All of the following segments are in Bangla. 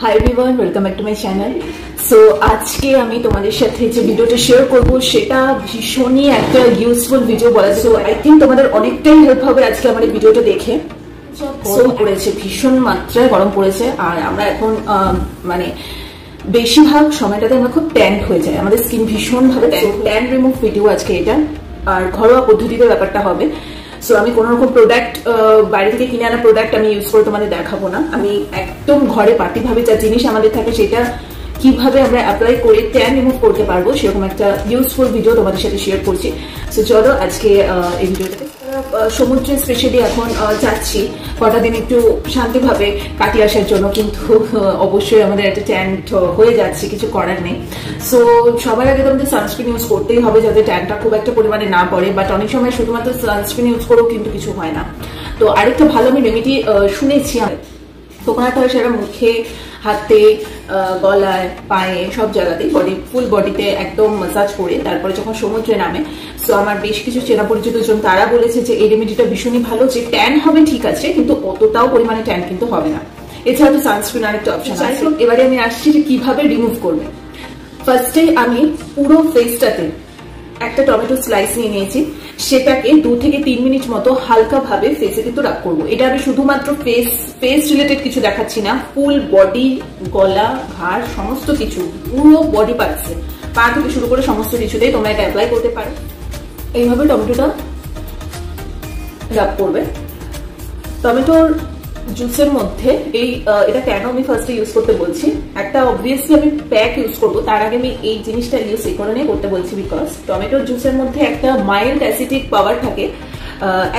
Hi everyone, welcome back to my channel. So আজকে আমি তোমাদের সাথে যে ভিডিওটা শেয়ার করব সেটা ভীষণই একটা ইউজফুল ভিডিও বলা যায়। সো আই থিঙ্ক তোমাদের অনেকটাই হেল্প হবে আজকে আমার এই ভিডিওটা দেখে। গরম পড়েছে, ভীষণ মাত্রায় গরম পড়েছে, আর আমরা এখন মানে বেশিরভাগ সময়টাতে আমরা খুব ট্যান্ট হয়ে যায়, আমাদের স্কিন ভীষণ ভাবে ট্যান রিমুভ ভিডিও আজকে এটা, আর ঘরোয়া পদ্ধতিতে ব্যাপারটা হবে। সো আমি কোনো রকম প্রোডাক্ট বাইরে থেকে কিনে আনা প্রোডাক্ট আমি ইউজ করে তোমাদের দেখাবো না। আমি একদম ঘরে পার্টিভাবে যা জিনিস আমাদের থাকে সেটা কিভাবে আমরা অ্যাপ্লাই করে ট্যান রিমুভ করতে পারবো সেরকম একটা ইউজফুল ভিডিও তোমাদের সাথে শেয়ার করছি। সো চলো আজকে এই ভিডিওটাতে সমুদ্রে স্পেশালি এখন যাচ্ছি কটা দিন একটু শান্তিভাবে কাটিয়ে আসার জন্য, কিন্তু অবশ্যই আমাদের একটা ট্যান্ট হয়ে যাচ্ছে, কিছু করার নেই। সো সবার আগে তোমাদের সানস্ক্রিন ইউজ করতেই হবে যাতে ট্যানটা খুব একটা পরিমাণে না পড়ে, বাট অনেক সময় শুধুমাত্র সানস্ক্রিন ইউজ করেও কিন্তু কিছু হয় না। তো আরেকটা ভালো আমি রেমেডি শুনেছি, কোকোনাট অয়েল সেটা মুখে, হাতে, গলায়, পায়ে, সব জায়গাতেই ফুল বডিতে একদম মাসাজ করে তারপরে যখন সমুদ্রে নামে। সো আমার বেশ কিছু চেনা পরিচিত জন তারা বলেছে যে এই রেমেডিটা ভীষণই ভালো, যে ট্যান হবে ঠিক আছে কিন্তু অতটাও পরিমাণে ট্যান কিন্তু হবে না। এছাড়া তো সানস্ক্রিন আরেকটা অপশন আছে। এবারে আমি আসছি যে কিভাবে রিমুভ করবে। ফার্স্টে আমি পুরো ফেসটাতে একটা টমেটো স্লাইস নিয়ে নিয়েছি, সেটাকে 2 থেকে 3 মিনিট মতো হালকা ভাবে ফেসে কিন্তু রাব করবো। এটা আমি শুধুমাত্র ফেস রিলেটেড কিছু দেখাচ্ছি না, ফুল বডি, গলা, ঘাড়, সমস্ত কিছু, পুরো বডি পার্টসে, পা থেকে শুরু করে সমস্ত কিছুতেই তোমরা এটা অ্যাপ্লাই করতে পারো। এইভাবে টমেটোটা রাব করবে। টমেটোর জুসের মধ্যে এটা কেন আমি ফার্স্টে ইউজ করতে বলছি, একটা অবভিয়াসলি আমি প্যাক ইউজ করবো, তার আগে আমি এই জিনিসটা ইউজ এই কারণে করতে বলছি বিকজ টমেটোর জুসের মধ্যে একটা মাইল্ড অ্যাসিডিক পাওয়ার থাকে,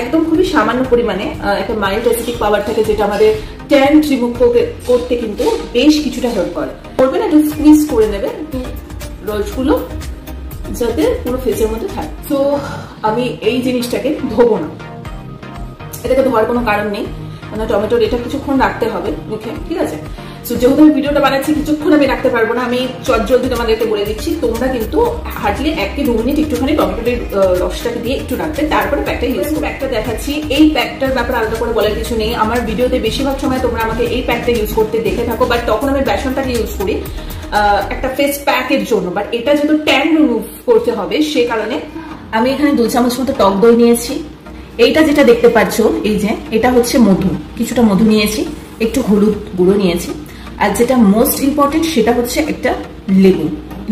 একদম খুবই সামান্য পরিমাণে একটা মাইল্ড অ্যাসিডিক পাওয়ার থাকে, যেটা আমাদের ট্যান রিমুভ করতে কিন্তু বেশ কিছুটা হেল্প করে। করবে না, একটু স্কুইজ করে নেবে একটু রসগুলো যাতে পুরো ফেসের মধ্যে থাকে। তো আমি এই জিনিসটাকে ধোবো না, এটাকে ধোয়ার কোনো কারণ নেই, মানে টমেটোর এটা কিছুক্ষণ রাখতে হবে মুখে, ঠিক আছে? সো যেহেতু আমি ভিডিওটা বানাচ্ছি কিছুক্ষণ আমি রাখতে পারবো না, আমি চটজলদি তোমাদেরকে বলে দিচ্ছি, তোমরা কিন্তু হার্ডলি 1 থেকে 2 মিনিট একটুখানি টমেটোর রসটাকে দিয়ে একটু রাখতে, তারপরে প্যাকটা ইউজ করবো। প্যাকটা দেখাচ্ছি, এই প্যাকটার ব্যাপারে আলাদা করে বলার কিছু নেই। আমার ভিডিওতে বেশিরভাগ সময় তোমরা আমাকে এই প্যাকটা ইউজ করতে দেখে থাকো, বাট তখন আমি বেসনটাকে ইউজ করি একটা ফেস প্যাকের জন্য, বাট এটা যেহেতু ট্যান রিমুভ করতে হবে সে কারণে আমি এখানে 2 চামচ মতো টক দই নিয়েছি। এইটা যেটা দেখতে পাচ্ছ এই যে এটা হচ্ছে মধু, কিছুটা মধু নিয়েছি, একটু হলুদ গুঁড়ো নিয়েছি, আর যেটা মোস্ট ইম্পর্টেন্ট সেটা হচ্ছে একটা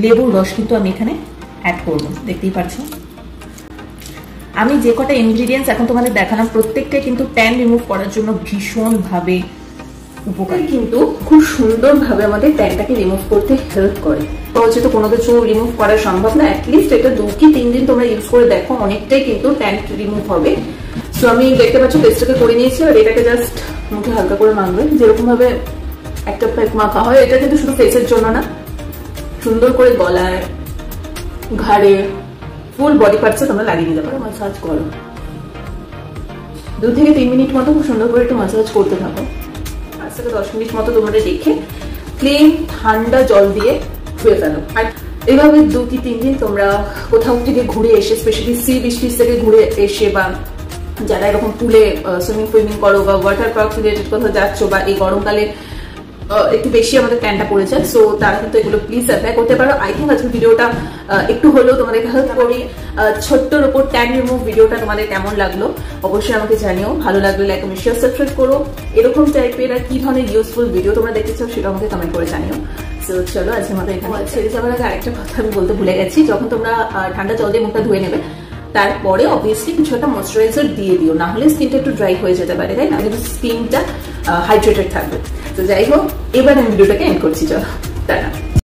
লেবুর রস কিন্তু আমি এখানে অ্যাড করবো। দেখতেই পাচ্ছ আমি যে কটা ইনগ্রিডিয়েন্টস এখন তোমাদের দেখালাম প্রত্যেকটাই কিন্তু ট্যান রিমুভ করার জন্য ভীষণ ভাবে উপকারী, কিন্তু খুব সুন্দর ভাবে আমাদের ট্যানটাকে রিমুভ করতে হেল্প করে। সহজে তো কোনো কিছু রিমুভ করা সম্ভব না, অ্যাটলিস্ট এটা 2 কি 3 দিন তোমরা ইউজ করে দেখো, অনেকটাই কিন্তু ট্যান রিমুভ হবে। সো আমি দেখতে পাচ্ছ পেস্টটাকে করে নিয়েছি, আর এটাকে জাস্ট মুখে হালকা করে মাখবে, যেরকম ভাবে একটা প্যাক মাখা হয়। এটা কিন্তু শুধু ফেসের জন্য না, সুন্দর করে গলায়, ঘাড়ে, ফুল বডি পার্টসে তোমরা লাগিয়ে নিতে পারো। মাসাজ করো 2 থেকে 3 মিনিট মতো খুব সুন্দর করে একটু মাসাজ করতে থাকো। 5 থেকে 10 মিনিট মতো তোমরা রেখে প্লেন ঠান্ডা জল দিয়ে ধুয়ে ফেলো। আর এইভাবে 2 কি 3 দিন তোমরা কোথাও থেকে ঘুরে এসে, স্পেশালি সি বিচ থেকে ঘুরে এসে, বা যারা এরকম পুলে সুইমিং করো বা ওয়াটার পার্ক রিলেটেড কোথাও যাচ্ছ, বা এই গরমকালে একটু বেশি আমাদের ট্যানটা পড়ে যায়, সো তারা কিন্তু এগুলো প্লিজ অ্যাপ্লাই করতে পারো। আই থিঙ্ক আজকের ভিডিওটা একটু হলেও তোমাদেরকে হেল্প করি। ছোট্টর উপর ট্যান রিমুভ ভিডিওটা তোমাদের কেমন লাগলো অবশ্যই আমাকে জানিও। ভালো লাগলে লাইক এবং শেয়ার সাবস্ক্রাইব করো। এরকম টাইপের আর কি ধরনের ইউজফুল ভিডিও তোমরা দেখতে চাও সেটা আমাকে কমেন্ট করে জানিও। সো চলো আজকে আমাদের এখানে ছেড়ে যাওয়ার আগে আরেকটা কথা আমি বলতে ভুলে গেছি, যখন তোমরা ঠান্ডা জল দিয়ে মুখটা ধুয়ে নেবে তারপরে অবভিয়াসলি কিছু একটা ময়শ্চারাইজার দিয়ে দিও, না হলে স্কিনটা একটু ড্রাই হয়ে যেতে পারে, তাই না? কিন্তু স্কিনটা হাইড্রেটেড থাকবে। তো যাই হোক, এবার আমি ভিডিওটাকে এন্ড করছি, চলো টাটা।